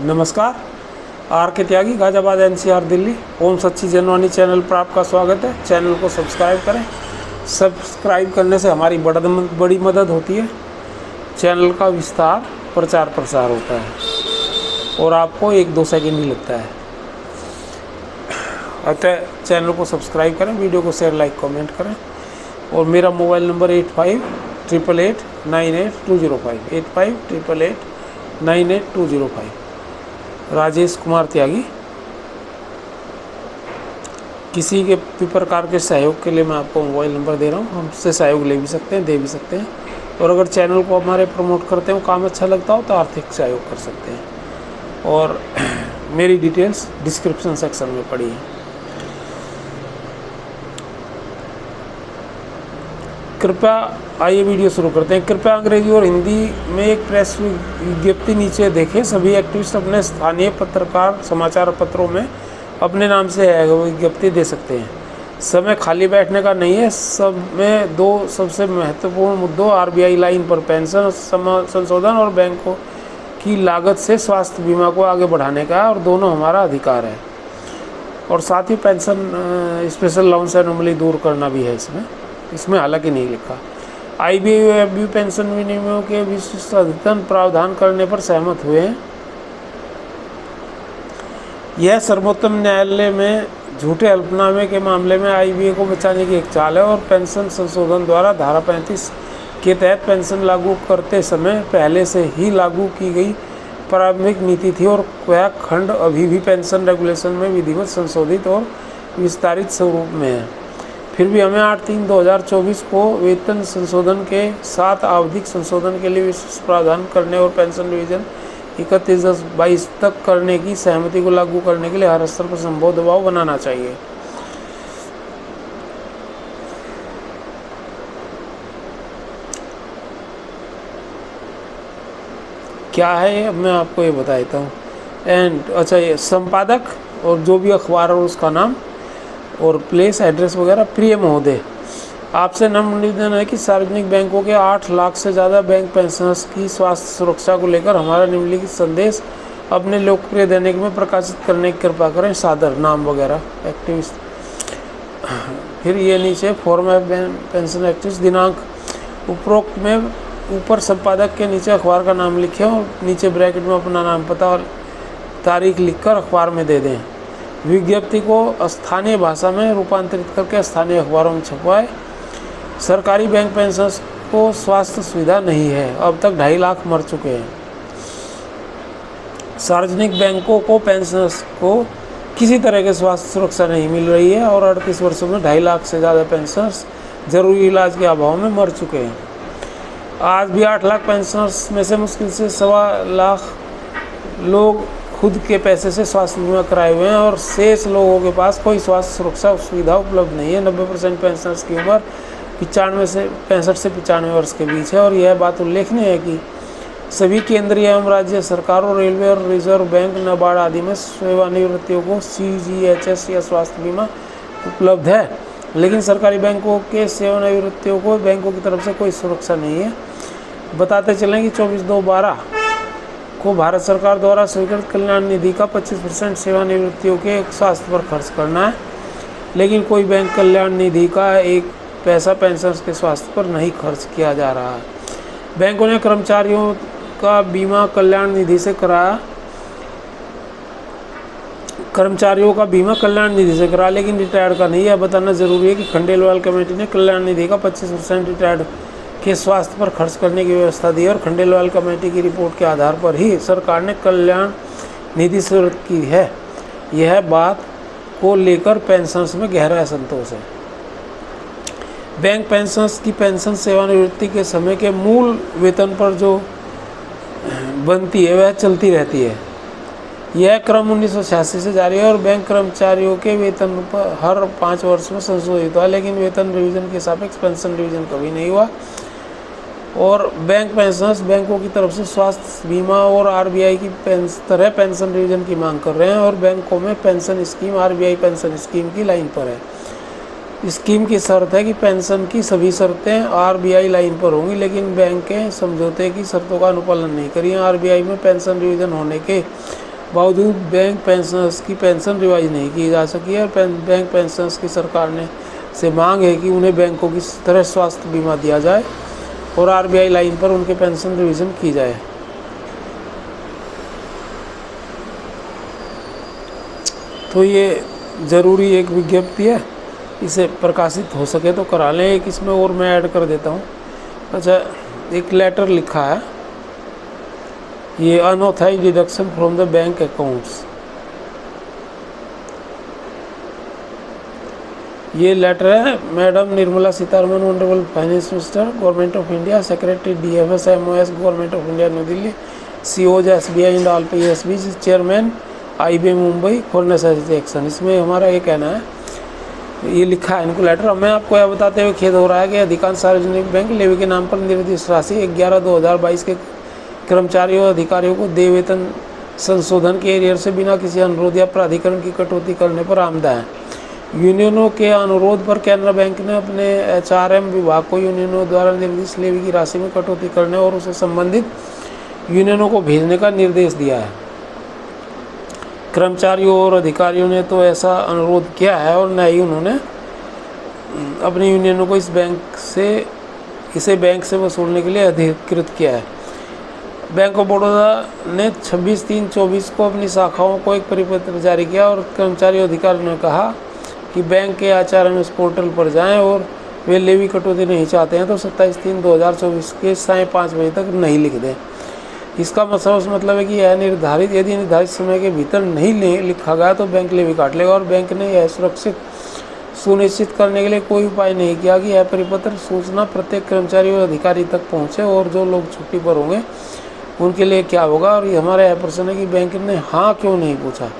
नमस्कार। आर के त्यागी, गाजियाबाद NCR दिल्ली। ओम सच्ची जनवाणी चैनल पर आपका स्वागत है। चैनल को सब्सक्राइब करें। सब्सक्राइब करने से हमारी बड़ी मदद होती है। चैनल का विस्तार प्रचार प्रसार होता है और आपको 1-2 सेकंड ही लगता है। अतः चैनल को सब्सक्राइब करें, वीडियो को शेयर, लाइक, कमेंट करें। और मेरा मोबाइल नंबर 8588898205 8588898205। राजेश कुमार त्यागी। किसी के भी प्रकार के सहयोग के लिए मैं आपको मोबाइल नंबर दे रहा हूँ। हमसे सहयोग ले भी सकते हैं, दे भी सकते हैं। और अगर चैनल को हमारे प्रमोट करते हो, काम अच्छा लगता हो तो आर्थिक सहयोग कर सकते हैं। और मेरी डिटेल्स डिस्क्रिप्शन सेक्शन में पड़ी है। कृपया आइए वीडियो शुरू करते हैं। कृपया अंग्रेजी और हिंदी में एक प्रेस विज्ञप्ति नीचे देखें। सभी एक्टिविस्ट अपने स्थानीय पत्रकार समाचार पत्रों में अपने नाम से विज्ञप्ति दे सकते हैं। समय खाली बैठने का नहीं है। सब में 2 सबसे महत्वपूर्ण मुद्दों RBI लाइन पर पेंशन संशोधन और बैंकों की लागत से स्वास्थ्य बीमा को आगे बढ़ाने का है, और दोनों हमारा अधिकार है। और साथ ही पेंशन स्पेशल अलाउंस एनोमली दूर करना भी है इसमें हालांकि नहीं लिखा। IBI और FBU पेंशन विनियमों के विशिष्ट अद्यतन प्रावधान करने पर सहमत हुए हैं। यह सर्वोच्च न्यायालय में झूठे हल्फनामे के मामले में IBI को बचाने की एक चाल है, और पेंशन संशोधन द्वारा धारा 35 के तहत पेंशन लागू करते समय पहले से ही लागू की गई प्रारंभिक नीति थी, और वह खंड अभी भी पेंशन रेगुलेशन में विधिवत संशोधित और विस्तारित स्वरूप में है। फिर भी हमें 8/3/2024 को वेतन संशोधन के साथ आवधिक संशोधन के लिए विशेष प्रावधान करने और पेंशन रिवीजन 31/10/22 तक करने की सहमति को लागू करने के लिए हर स्तर पर संभव दबाव बनाना चाहिए। क्या है ये, अब मैं आपको ये बता देता हूँ। अच्छा, ये संपादक और जो भी अखबार और उसका नाम और प्लेस, एड्रेस वगैरह। प्रिय महोदय, आपसे नम्र निवेदन है कि सार्वजनिक बैंकों के 8 लाख से ज़्यादा बैंक पेंशनर्स की स्वास्थ्य सुरक्षा को लेकर हमारा निम्नलिखित संदेश अपने लोकप्रिय दैनिक में प्रकाशित करने की कृपा करें। सादर, नाम वगैरह, एक्टिविस्ट। फिर ये नीचे फॉर्म ऑफ पेंशन एक्टिविस्ट, दिनांक उपरोक्त में ऊपर संपादक के नीचे अखबार का नाम लिखें और नीचे ब्रैकेट में अपना नाम, पता और तारीख लिखकर अखबार में दे दें। विज्ञप्ति को स्थानीय भाषा में रूपांतरित करके स्थानीय अखबारों में छपवाएं। सरकारी बैंक पेंशनर्स को स्वास्थ्य सुविधा नहीं है। अब तक 2.5 लाख मर चुके हैं। सार्वजनिक बैंकों को पेंशनर्स को किसी तरह की स्वास्थ्य सुरक्षा नहीं मिल रही है, और 38 वर्षों में 2.5 लाख से ज़्यादा पेंशनर्स जरूरी इलाज के अभाव में मर चुके हैं। आज भी 8 लाख पेंशनर्स में से मुश्किल से 1.25 लाख लोग खुद के पैसे से स्वास्थ्य बीमा कराए हुए हैं, और शेष लोगों के पास कोई स्वास्थ्य सुरक्षा सुविधा उपलब्ध नहीं है। 90% पेंशनर्स की उम्र 65 से 95 वर्ष के बीच है। और यह बात उल्लेखनीय है कि सभी केंद्रीय एवं राज्य सरकारों, रेलवे और रिजर्व बैंक, नाबार्ड आदि में सेवानिवृत्तियों को CGHS या स्वास्थ्य बीमा उपलब्ध है, लेकिन सरकारी बैंकों के सेवानिवृत्तियों को बैंकों की तरफ से कोई सुरक्षा नहीं है। बताते चलें कि 24/2/12 को भारत सरकार द्वारा स्वीकृत कल्याण निधि का 25% सेवानिवृत्तियों के स्वास्थ्य पर खर्च करना है, लेकिन कोई बैंक कल्याण निधि का 1 पैसा पेंशनर्स के स्वास्थ्य पर नहीं खर्च किया जा रहा है। बैंकों ने कर्मचारियों का बीमा कल्याण निधि से कराया, लेकिन रिटायर्ड का नहीं है। बताना जरूरी है कि खंडेलवाल कमेटी ने कल्याण निधि का 25% रिटायर्ड के स्वास्थ्य पर खर्च करने की व्यवस्था दी, और खंडेलवाल कमेटी की रिपोर्ट के आधार पर ही सरकार ने कल्याण निधि शुरू की है। यह बात को लेकर पेंशनर्स में गहरा असंतोष है। बैंक पेंशनर्स की पेंशन सेवानिवृत्ति के समय के मूल वेतन पर जो बनती है वह चलती रहती है। यह क्रम 1986 से जारी है, और बैंक कर्मचारियों के वेतन पर हर 5 वर्ष में संशोधित हुआ, लेकिन वेतन रिवीजन के सापेक्ष पेंशन रिवीजन कभी नहीं हुआ। और बैंक पेंशनर्स बैंकों की तरफ से स्वास्थ्य बीमा और RBI की तरह पेंशन रिवीजन की मांग कर रहे हैं, और बैंकों में pension scheme RBI pension scheme की लाइन पर है। स्कीम की शर्त है कि पेंशन की सभी शर्तें RBI लाइन पर होंगी, लेकिन बैंकें समझौते की शर्तों का अनुपालन नहीं करेंगी। RBI में पेंशन रिवीजन होने के बावजूद बैंक पेंशनर्स की पेंशन रिवाइज नहीं की जा सकी है। और बैंक पेंशनर्स की सरकार ने से मांग है कि उन्हें बैंकों की तरह स्वास्थ्य बीमा दिया जाए और आरबीआई लाइन पर उनके पेंशन रिवीजन की जाए। तो ये ज़रूरी एक विज्ञप्ति है, इसे प्रकाशित हो सके तो करा लें। एक इसमें और मैं ऐड कर देता हूँ। अच्छा, एक लेटर लिखा है, ये unauthorised deduction from the bank accounts. ये लेटर है madam Nirmala Sitharaman, honourable finance minister, government of India, secretary DFS MOS, government of India New Delhi, COs SBI and all PSBs, chairman IB Mumbai for necessary action. इसमें हमारा ये कहना है, ये लिखा है इनको लेटर। मैं आपको यह बताते हुए खेद हो रहा है कि अधिकांश सार्वजनिक बैंक लेवी के नाम पर निर्दिष्ट राशि 11/2022 के कर्मचारियों और अधिकारियों को देय वेतन संशोधन के एरियर से बिना किसी अनुरोध या प्राधिकरण की कटौती करने पर आमदा है। यूनियनों के अनुरोध पर कैनरा बैंक ने अपने HRM विभाग को यूनियनों द्वारा निर्दिष्ट लेवी की राशि में कटौती करने और उसे संबंधित यूनियनों को भेजने का निर्देश दिया है। कर्मचारियों और अधिकारियों ने तो ऐसा अनुरोध किया है और न ही उन्होंने अपनी यूनियनों को इसे बैंक से वसूलने के लिए अधिकृत किया है। बैंक ऑफ बड़ौदा ने 26/3/24 को अपनी शाखाओं को एक परिपत्र जारी किया और कर्मचारी अधिकारियों ने कहा कि बैंक के HRMS पोर्टल पर जाएं और वे लेवी कटौती नहीं चाहते हैं तो 27/3/2024 के साय 5 बजे तक नहीं लिख दें। इसका मतलब है कि यह यदि निर्धारित समय के भीतर नहीं लिखा गया तो बैंक लेवी काट लेगा। और बैंक ने यह सुनिश्चित करने के लिए कोई उपाय नहीं किया कि यह परिपत्र सूचना प्रत्येक कर्मचारी और अधिकारी तक पहुंचे और जो लोग छुट्टी पर होंगे उनके लिए क्या होगा। और हमारा यह प्रश्न है कि बैंक ने हाँ क्यों नहीं पूछा।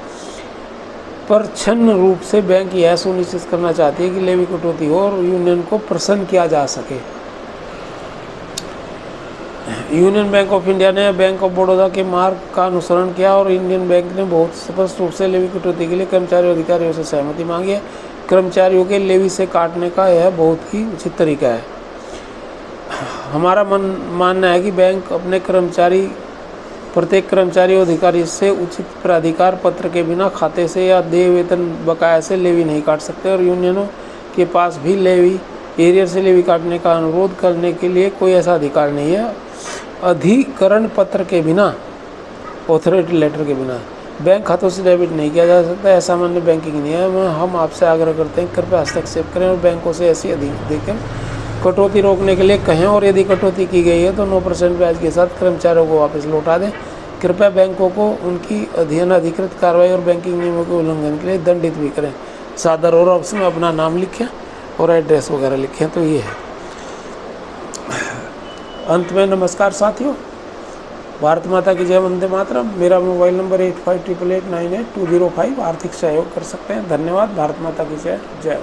पर छन्न रूप से बैंक यह सुनिश्चित करना चाहती है कि लेवी कटौती हो और यूनियन को प्रसन्न किया जा सके। यूनियन बैंक ऑफ इंडिया ने बैंक ऑफ बड़ौदा के मार्ग का अनुसरण किया और इंडियन बैंक ने बहुत स्पष्ट रूप से लेवी कटौती के लिए कर्मचारी अधिकारियों से सहमति मांगी है। कर्मचारियों के लेवी से काटने का यह बहुत ही उचित तरीका है। हमारा मानना है कि बैंक अपने प्रत्येक कर्मचारी और अधिकारी से उचित प्राधिकार पत्र के बिना खाते से या देय वेतन बकाया से लेवी नहीं काट सकते और यूनियनों के पास भी लेवी एरियर से लेवी काटने का अनुरोध करने के लिए कोई ऐसा अधिकार नहीं है। अधिकरण पत्र के बिना, ऑथोरिटी लेटर के बिना बैंक खातों से डेबिट नहीं किया जा सकता। ऐसा सामान्य बैंकिंग नियम है। हम आपसे आग्रह करते हैं कृपया हस्तक्षेप करें और बैंकों से ऐसी अधिक कटौती रोकने के लिए कहें और यदि कटौती की गई है तो 9% ब्याज के साथ कर्मचारियों को वापस लौटा दें। कृपया बैंकों को उनकी अधिकृत कार्रवाई और बैंकिंग नियमों के उल्लंघन के लिए दंडित भी करें। सादर और ऑप्शन में अपना नाम लिखें और एड्रेस वगैरह लिखें। तो ये है। अंत में नमस्कार साथियों, भारत माता की जय, वंदे मातरम। मेरा मोबाइल नंबर 8588898205। आर्थिक सहयोग कर सकते हैं। धन्यवाद। भारत माता की जय। जय हो।